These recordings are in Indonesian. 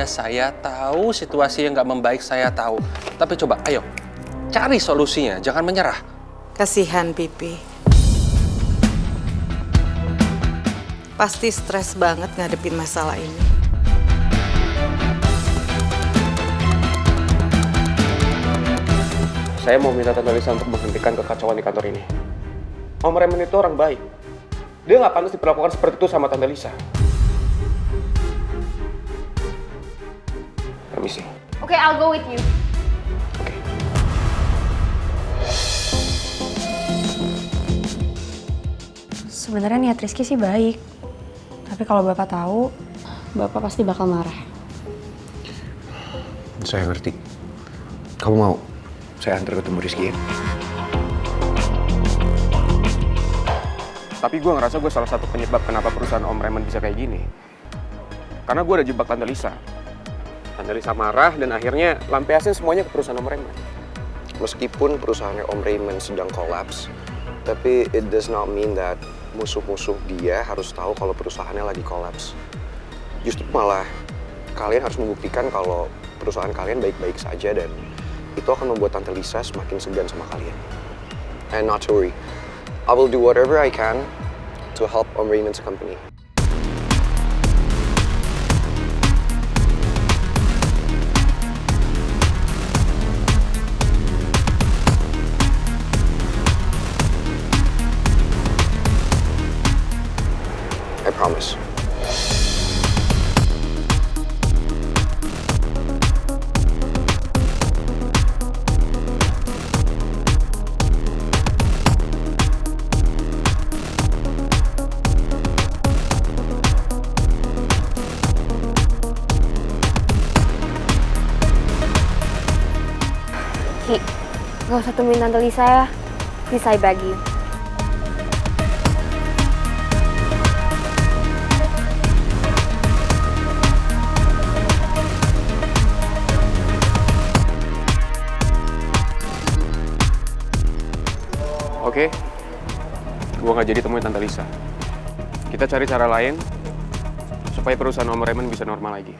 Iya, saya tahu situasi yang nggak membaik, saya tahu. Tapi coba, ayo, cari solusinya, jangan menyerah. Kasihan Pipi. Pasti stres banget ngadepin masalah ini. Saya mau minta Tante Lisa untuk menghentikan kekacauan di kantor ini. Om Raymond itu orang baik. Dia nggak pantas diperlakukan seperti itu sama Tante Lisa. Permisi. Oke, I'll go with you. Oke. Sebenarnya niat Rizky sih baik. Tapi kalau Bapak tahu, Bapak pasti bakal marah. Saya ngerti. Kamu mau saya antar ketemu Rizky ya? Tapi gue ngerasa gue salah satu penyebab kenapa perusahaan Om Raymond bisa kayak gini. Karena gue udah jebak Tante Lisa. Tante Lisa marah dan akhirnya lampiasin semuanya ke perusahaan Om Raymond. Meskipun perusahaannya Om Raymond sedang kolaps, tapi it does not mean that musuh-musuh dia harus tahu kalau perusahaannya lagi kolaps. Justru malah kalian harus membuktikan kalau perusahaan kalian baik-baik saja dan itu akan membuat Tante Lisa semakin segan sama kalian. And not to worry, I will do whatever I can to help Om Raymond's company. I promise. Ki, gak usah temuin Tante Lisa ya. Please, I beg you. Oke, gue nggak jadi temuin Tante Lisa. Kita cari cara lain supaya perusahaan Om Raymond bisa normal lagi.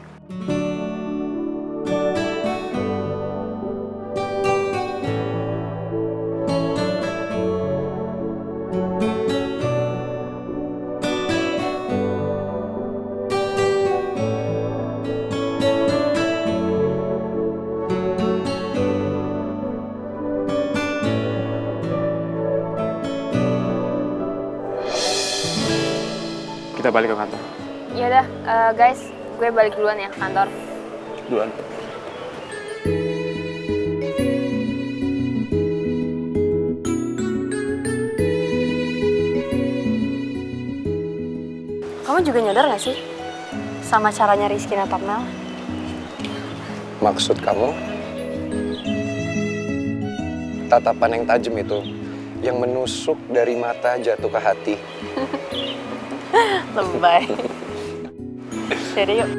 Kita balik ke kantor. Yaudah, guys, gue balik duluan ya ke kantor. Duluan. Kamu juga nyadar gak sih sama caranya Rizky natap Mel? Maksud kamu? Tatapan yang tajam itu, yang menusuk dari mata jatuh ke hati. Lebay. Yaudah yuk.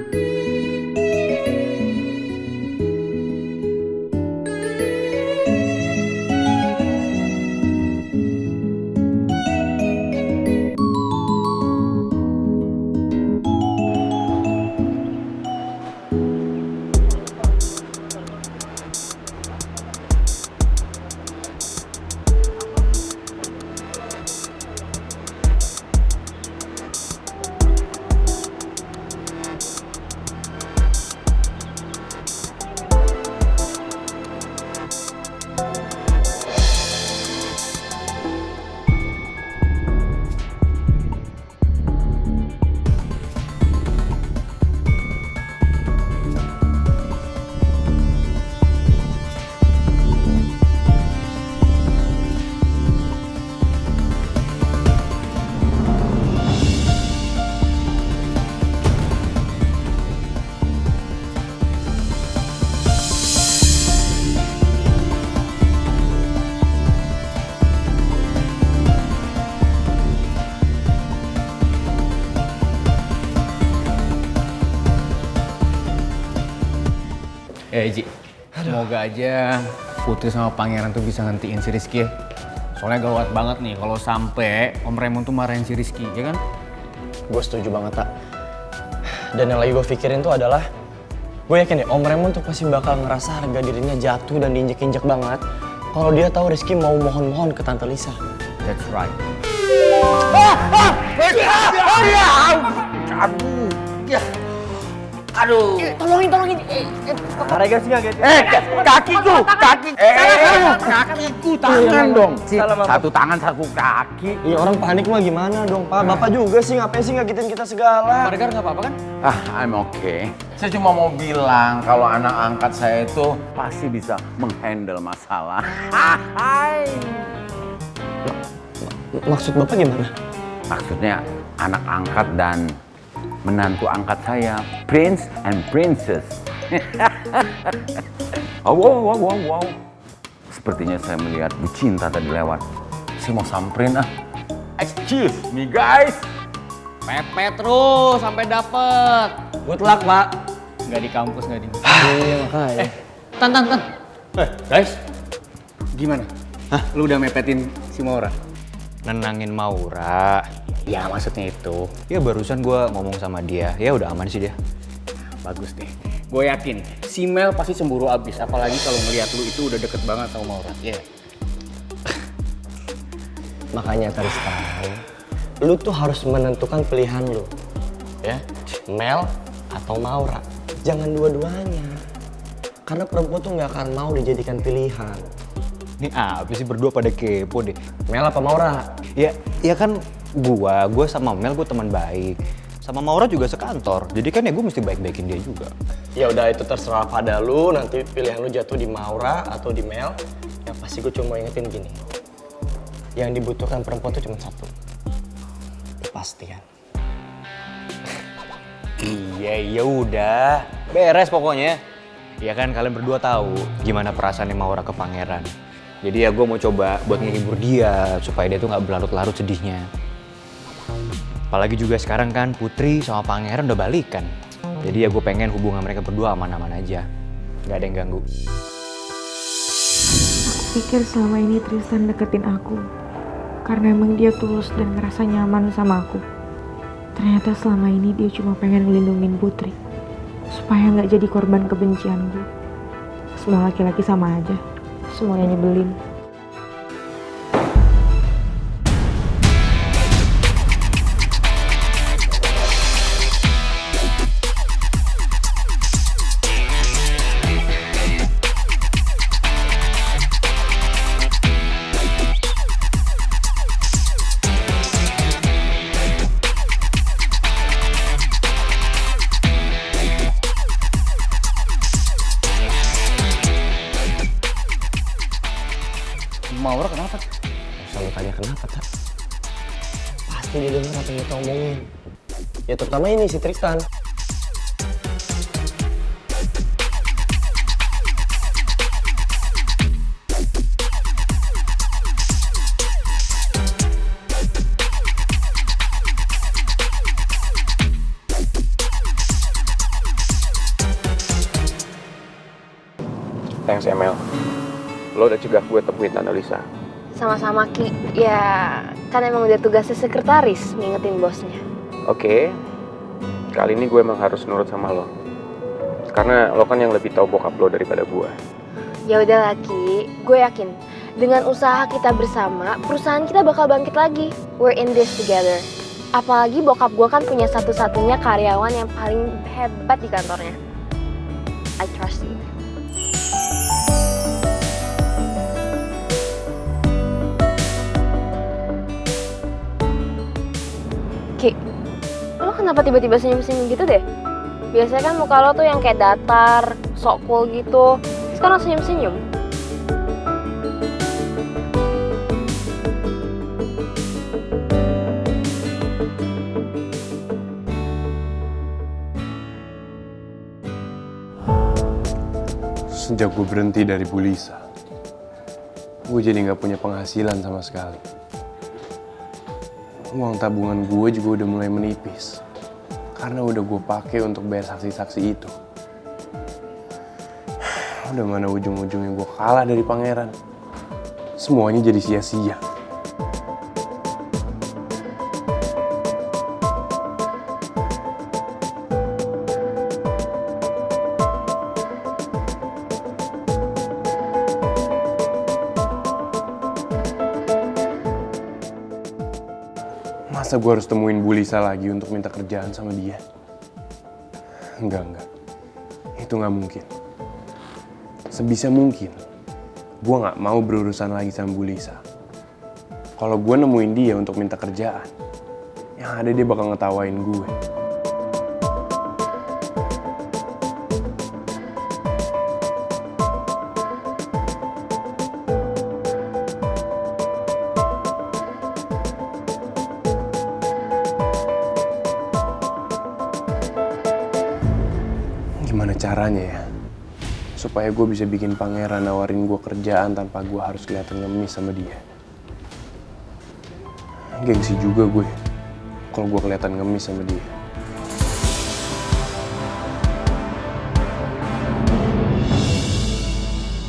Ji, semoga aja Putri sama Pangeran tuh bisa ngentiin si Rizky ya. Soalnya gawat banget nih kalau sampai Om Raymond tuh marahin si Rizky, ya kan? Gue setuju banget, Tak. Dan yang lagi gue pikirin tuh adalah Gue yakin deh Om Raymond tuh pasti bakal ngerasa harga dirinya jatuh dan diinjek-injek banget kalau dia tahu Rizky mau mohon-mohon ke Tante Lisa. That's right. Tolongin. Kakiku. Tangan dong. Satu tangan, satu kaki. Iya orang panik mah gimana dong Pak? Bapak juga sih ngapain sih ngagetin kita segala? Pak Regar nggak apa-apa kan? I'm okay. Saya cuma mau bilang kalau anak angkat saya itu pasti bisa menghandle masalah. Maksud Bapak gimana? Maksudnya anak angkat dan menantu angkat saya, Prince and Princess. Wow. Sepertinya saya melihat Bu Cinta tadi lewat. Saya mau samperin ah. Excuse me guys. Pepet terus sampai dapet. Good luck Pak. Nggak di kampus, nggak di. Iya makanya. Tan. Guys, gimana? Lu udah mepetin si Maura? Nenangin Maura. Ya maksudnya itu. Ya barusan gue ngomong sama dia, ya udah aman sih dia. Bagus deh. Gue yakin si Mel pasti cemburu abis. Apalagi kalau ngeliat lu itu udah deket banget sama Maura. Iya. Makanya Tristan, lu tuh harus menentukan pilihan lu. Ya, Mel atau Maura. Jangan dua-duanya. Karena perempuan tuh nggak akan mau dijadikan pilihan. Ini apa sih berdua pada kepo deh. Mel apa Maura? Ya kan gue sama Mel gue teman baik. Sama Maura juga sekantor. Jadi kan ya gue mesti baik-baikin dia juga. Ya udah itu terserah pada lu. Nanti pilihan lu jatuh di Maura atau di Mel. Yang pasti gue cuma mau ingetin gini. Yang dibutuhkan perempuan tuh cuma satu. Kepastian. Iya ya udah. Beres pokoknya. Ya kan kalian berdua tahu gimana perasaannya Maura ke pangeran. Jadi ya gue mau coba buat ngehibur dia supaya dia tuh nggak berlarut-larut sedihnya. Apalagi juga sekarang kan Putri sama Pangeran udah balikan. Jadi ya gue pengen hubungan mereka berdua aman-aman aja. Gak ada yang ganggu. Aku pikir selama ini Tristan deketin aku karena emang dia tulus dan ngerasa nyaman sama aku. Ternyata selama ini dia cuma pengen ngelindungin Putri supaya nggak jadi korban kebencian gue. Semua laki-laki sama aja, semuanya nyebelin. Maura kenapa? Selalu tanya kenapa, tak? Pasti dia denger apa yang kita omongin. Ya terutama ini si Tristan. Thanks ya Mel. Lo udah cegah gue temuin Tante Lisa. Sama-sama Ki, ya kan emang udah tugasnya sekretaris ngingetin bosnya. Oke. Kali ini gue emang harus nurut sama lo. Karena lo kan yang lebih tahu bokap lo daripada gue. Ya udah Ki, gue yakin dengan usaha kita bersama, perusahaan kita bakal bangkit lagi. We're in this together. Apalagi bokap gue kan punya satu-satunya karyawan yang paling hebat di kantornya. I trust you. Ki, lo kenapa tiba-tiba senyum-senyum gitu deh? Biasanya kan muka lo tuh yang kayak datar, sok cool gitu. Sekarang senyum-senyum. Sejak gue berhenti dari Bu Lisa, gue jadi gak punya penghasilan sama sekali. Uang tabungan gue juga udah mulai menipis karena udah gue pakai untuk bayar saksi-saksi itu. Udah mana ujung-ujungnya gue kalah dari pangeran. Semuanya jadi sia-sia. Masa gue harus temuin Bu Lisa lagi untuk minta kerjaan sama dia? Enggak. Itu nggak mungkin. Sebisa mungkin, gue nggak mau berurusan lagi sama Bu Lisa. Kalau gue nemuin dia untuk minta kerjaan, yang ada dia bakal ngetawain gue. Gimana caranya ya? Supaya gue bisa bikin pangeran nawarin gue kerjaan tanpa gue harus kelihatan ngemis sama dia. Gengsi juga gue kalau gue kelihatan ngemis sama dia.